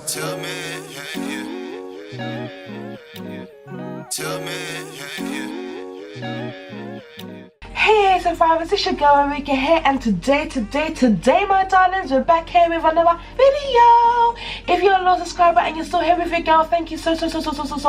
Tell me, tell me, Hey survivors, it's your girl Ruriko here, and today my darlings, we're back here with another video. If you're a loyal subscriber and you're still here with your girl, thank you so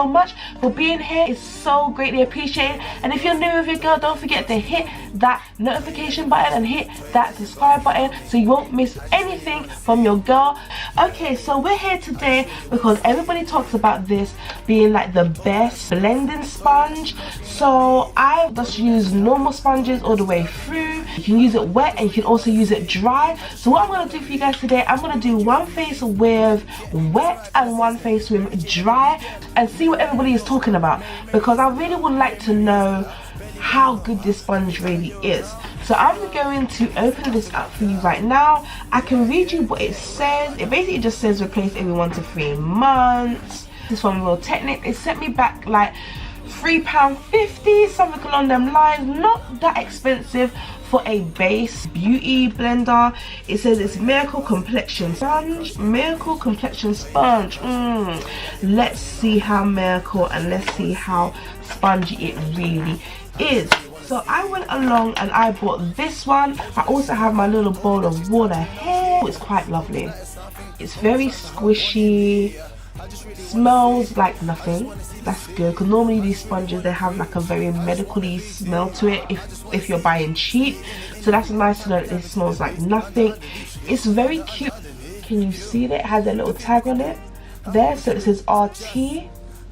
much for being here. It's so greatly appreciated. And if you're new with your girl, don't forget to hit that notification button and hit that subscribe button so you won't miss anything from your girl. Okay, so we're here today because everybody talks about this being like the best blending sponge. So I just use normal sponges all the way through. You can use it wet and you can also use it dry. So what I'm going to do for you guys today, I'm going to do one face with wet and one face with dry and see what everybody is talking about, because I really would like to know how good this sponge really is. So I'm going to open this up for you right now. I can read you what it says. It basically just says replace every 1 to 3 months. This is from Real Technique. It sent me back like £3.50, something along them lines. Not that expensive for a base beauty blender. It says it's miracle complexion sponge. Miracle complexion sponge. Let's see how miracle and let's see how spongy it really is. So I went along and I bought this one. I also have my little bowl of water here. It's quite lovely. It's very squishy. Smells like nothing. That's good, because normally these sponges, they have like a very medical-y smell to it if you're buying cheap. So that's nice to know that it smells like nothing. It's very cute. Can you see that it has a little tag on it there? So it says RT.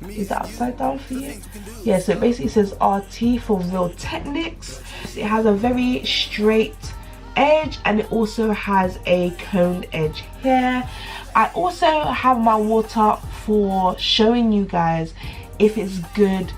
Is that upside down for you? Yeah, so it basically says RT for Real Techniques. It has a very straight edge and it also has a coned edge here. I also have my water for showing you guys if it's good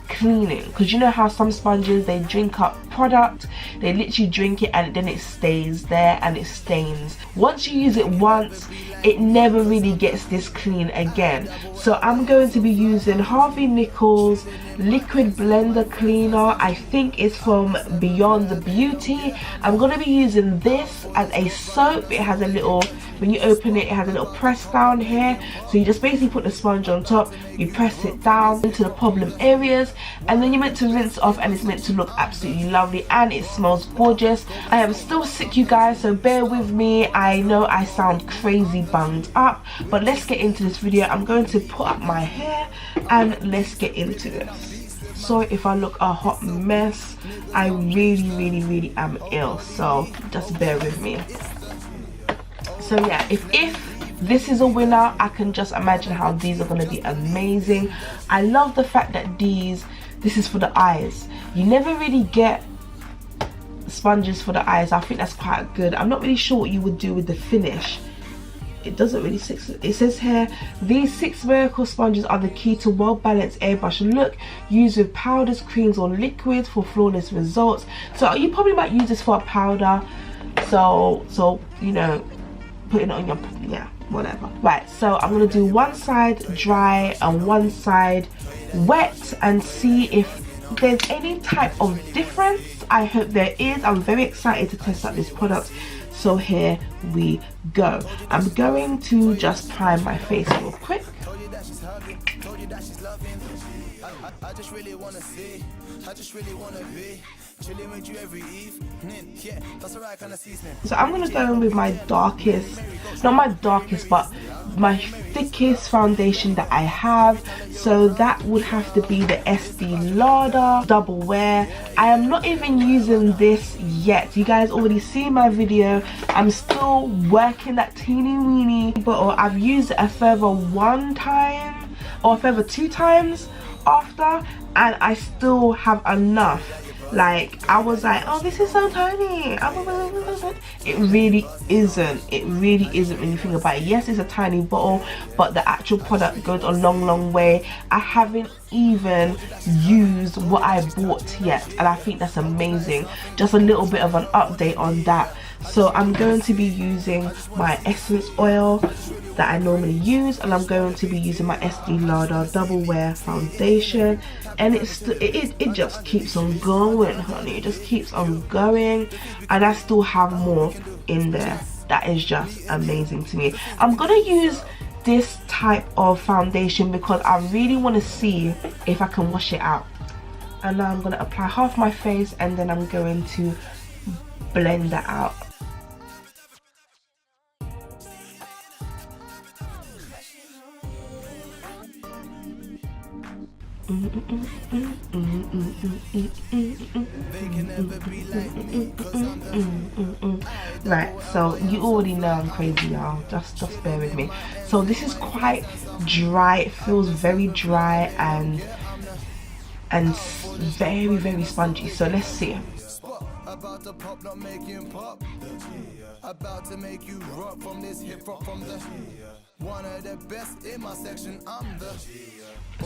cleaning, because you know how some sponges, they drink up product, they literally drink it and then it stays there and it stains. Once you use it once, it never really gets this clean again. So I'm going to be using Harvey Nichols liquid blender cleaner. I think it's from Beyond Beauty. I'm going to be using this as a soap. It has a little, when you open it, it has a little press down here. So you just basically put the sponge on top, you press it down into the problem areas, and then you're meant to rinse off and it's meant to look absolutely lovely and it smells gorgeous. I am still sick, you guys, so bear with me. I know I sound crazy bunged up, but let's get into this video. I'm going to put up my hair and let's get into this. Sorry if I look a hot mess. I really am ill, so just bear with me. So yeah, if this is a winner, I can just imagine how these are going to be amazing. I love the fact that this is for the eyes. You never really get sponges for the eyes. I think that's quite good. I'm not really sure what you would do with the finish. It doesn't really say. It says here, these 6 miracle sponges are the key to well-balanced airbrush look, used with powders, creams or liquids for flawless results. So you probably might use this for a powder, so you know, putting it on your, yeah, whatever. Right, so I'm gonna do one side dry and one side wet and see if there's any type of difference. I hope there is. I'm very excited to test out this product. So here we go. I'm going to just prime my face real quick. So I'm gonna go in with my darkest, not my darkest, but my thickest foundation that I have. So that would have to be the S.A.L.L. Double Wear. I am not even using this yet. You guys already see my video. I'm still working that teeny weeny bottle. I've used it a further 1 time or a further 2 times after, and I still have enough. Like, I was like, oh, this is so tiny. It really isn't. It really isn't when you think about it. Yes, it's a tiny bottle, but the actual product goes a long way. I haven't even used what I bought yet, and I think that's amazing. Just a little bit of an update on that. So I'm going to be using my essence oil that I normally use, and I'm going to be using my S.A.L.L. Double Wear foundation, and it just keeps on going, honey. It just keeps on going, and I still have more in there. That is just amazing to me. I'm gonna use this type of foundation because I really want to see if I can wash it out. And now I'm going to apply half my face and then I'm going to blend that out. Right, so you already know I'm crazy, y'all. Just bear with me. So this is quite dry. It feels very dry and very, very spongy. So let's see. About to pop, not making pop. About to make you rock from this hip hop from the one of the best in my section. I'm the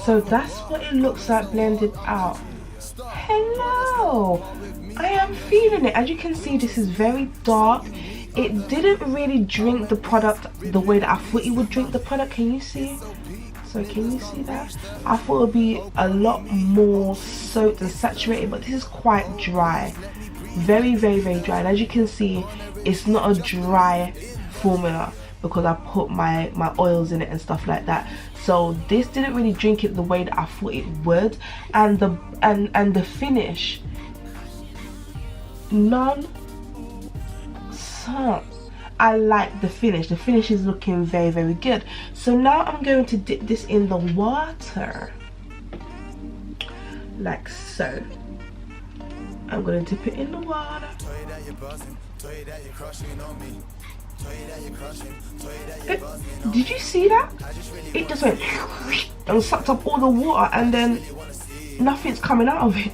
So that's what it looks like blended out. Hello, I am feeling it. As you can see, this is very dark. It didn't really drink the product the way that I thought it would drink the product. Can you see? So can you see that? I thought it would be a lot more soaked and saturated, but this is quite dry. Very, very, very dry. And as you can see, it's not a dry formula because I put my oils in it and stuff like that. So this didn't really drink it the way that I thought it would. And the finish, I like the finish. The finish is looking very, very good. So now I'm going to dip this in the water like so. I'm going to dip it in the water. Did you see that? It just went and sucked up all the water and then nothing's coming out of it.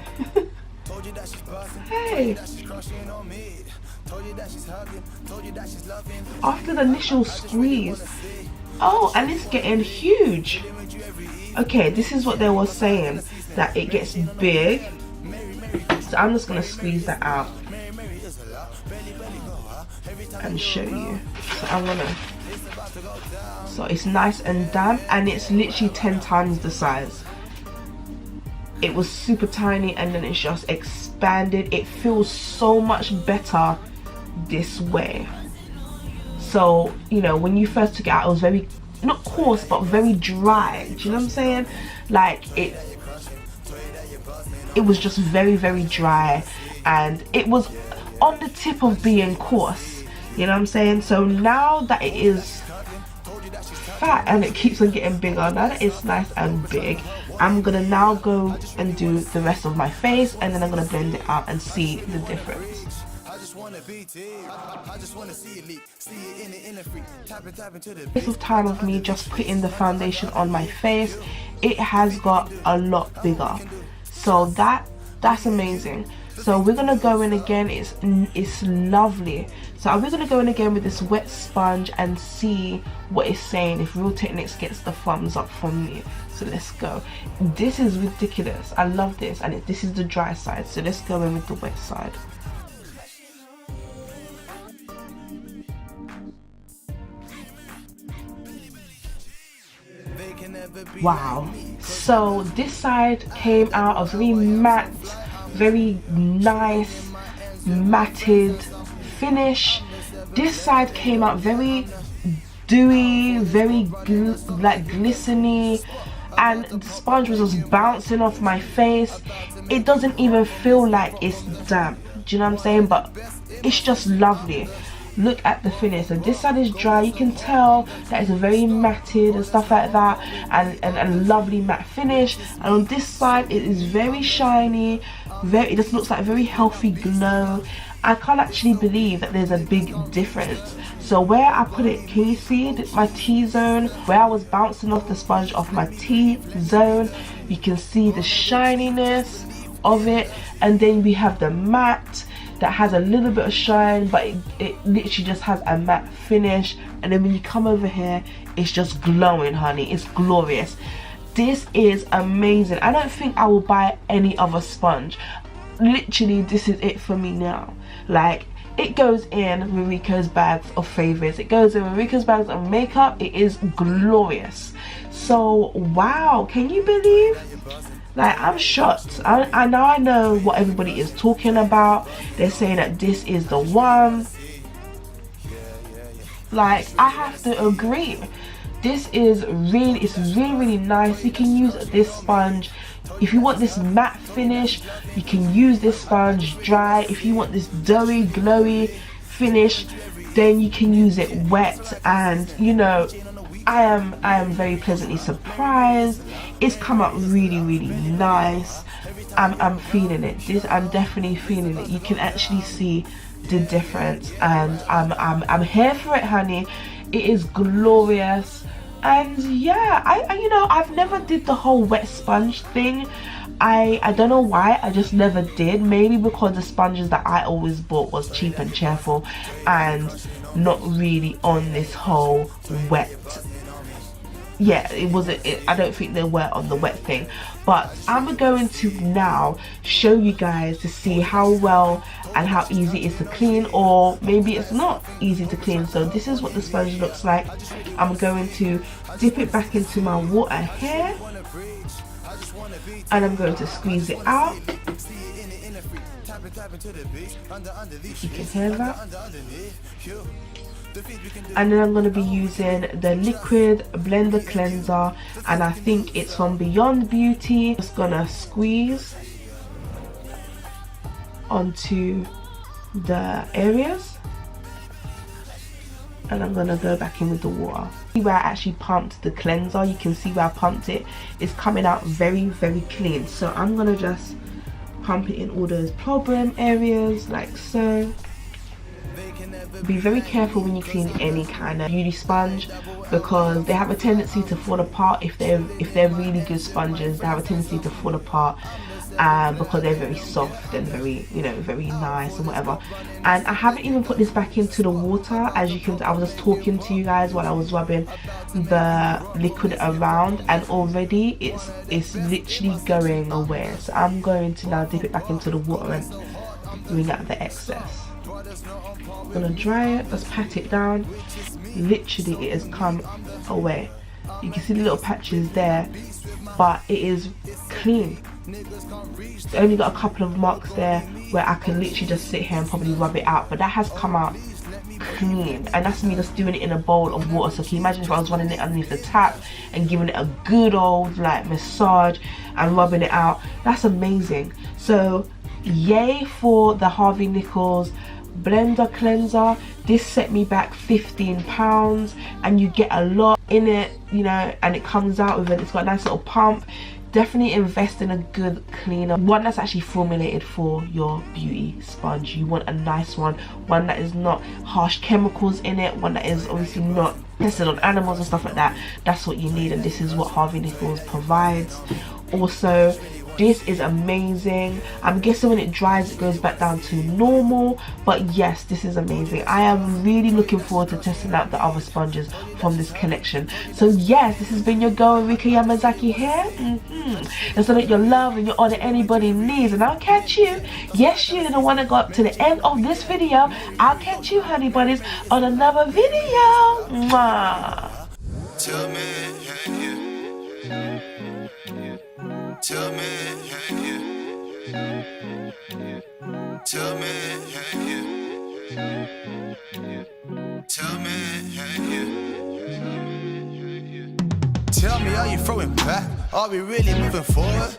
Hey. After the initial squeeze. Oh, and it's getting huge. Okay, this is what they were saying, that it gets big. So I'm just going to squeeze that out and show you. So it's nice and damp and it's literally 10 times the size. It was super tiny and then it's just expanded. It feels so much better this way. So, you know, when you first took it out, it was very, not coarse, but very dry. Do you know what I'm saying? Like, it was just very, very dry and it was on the tip of being coarse. You know what I'm saying? So now that it is fat and it keeps on getting bigger, now that it's nice and big, I'm gonna now go and do the rest of my face and then I'm gonna blend it out and see the difference. This is time of me just putting the foundation on my face. It has got a lot bigger, so that's amazing. So we're gonna go in again. It's lovely. So we're gonna go in again with this wet sponge and see what it's saying, if Real Techniques gets the thumbs up from me. So let's go. This is ridiculous. I love this, and this is the dry side. So let's go in with the wet side. Wow. So this side came out a very matte, very nice matted finish. This side came out very dewy, very like glistening, and the sponge was just bouncing off my face. It doesn't even feel like it's damp. Do you know what I'm saying? But it's just lovely. Look at the finish. So this side is dry. You can tell that it's very matted and stuff like that, and lovely matte finish. And on this side it is very shiny, it just looks like a very healthy glow. I can't actually believe that there's a big difference. So where I put it, can you see my T-zone, where I was bouncing off the sponge off my T-zone, you can see the shininess of it. And then we have the matte that has a little bit of shine, but it literally just has a matte finish. And then when you come over here, it's just glowing, honey. It's glorious. This is amazing. I don't think I will buy any other sponge. Literally, this is it for me now. Like, it goes in Ruriko's bags of favorites. It goes in Ruriko's bags of makeup. It is glorious. So wow, can you believe? Like, I'm shocked. I know what everybody is talking about. They're saying that this is the one. Like, I have to agree. This is really, it's really nice. You can use this sponge if you want this matte finish. You can use this sponge dry. If you want this doughy, glowy finish, then you can use it wet. And you know, I am very pleasantly surprised. It's come out really nice. I'm feeling it. I'm definitely feeling it. You can actually see the difference, and I'm here for it, honey. It is glorious. And yeah, I you know, I've never did the whole wet sponge thing. I don't know why, I just never did. Maybe because the sponges that I always bought was cheap and cheerful and not really on this whole wet. Yeah, it wasn't, I don't think they were on the wet thing. But I'm going to now show you guys to see how well and how easy it is to clean, or maybe it's not easy to clean. So this is what the sponge looks like. I'm going to dip it back into my water here, and I'm going to squeeze it out. You can hear that. And then I'm going to be using the liquid blender cleanser, and I think it's from Beyond Beauty. Just gonna squeeze onto the areas, and I'm gonna go back in with the water. See where I actually pumped the cleanser, you can see where I pumped it. It's coming out very clean. So I'm gonna just pump it in all those problem areas like so. Be very careful when you clean any kind of beauty sponge, because they have a tendency to fall apart. If they're really good sponges, they have a tendency to fall apart because they're very soft and very, you know, very nice and whatever. And I haven't even put this back into the water. As you can, I was just talking to you guys while I was rubbing the liquid around, and already it's literally going away. So I'm going to now dip it back into the water and bring out the excess. I'm gonna dry it, just pat it down. Literally it has come away. You can see the little patches there, but it is clean. It's only got a couple of marks there where I can literally just sit here and probably rub it out, but that has come out clean. And that's me just doing it in a bowl of water. So can you imagine if I was running it underneath the tap and giving it a good old like massage and rubbing it out? That's amazing. So yay for the Harvey Nichols blender cleanser. This set me back £15, and you get a lot in it, you know, and it comes out with it. It's got a nice little pump. Definitely invest in a good cleaner, one that's actually formulated for your beauty sponge. You want a nice one that is not harsh chemicals in it, one that is obviously not tested on animals and stuff like that. That's what you need, and this is what Harvey Nichols provides. Also, this is amazing. I'm guessing when it dries it goes back down to normal, but yes, this is amazing. I am really looking forward to testing out the other sponges from this collection. So yes, this has been your girl Ruriko Yamazaki here. Let's know that your love and your honor anybody needs, and I'll catch you, yes you, the one that got up to the end of this video, I'll catch you honey bunnies on another video. Mwah. Tell me, tell me, tell me, tell me, Tell me, are you throwing back? Are we really moving forward?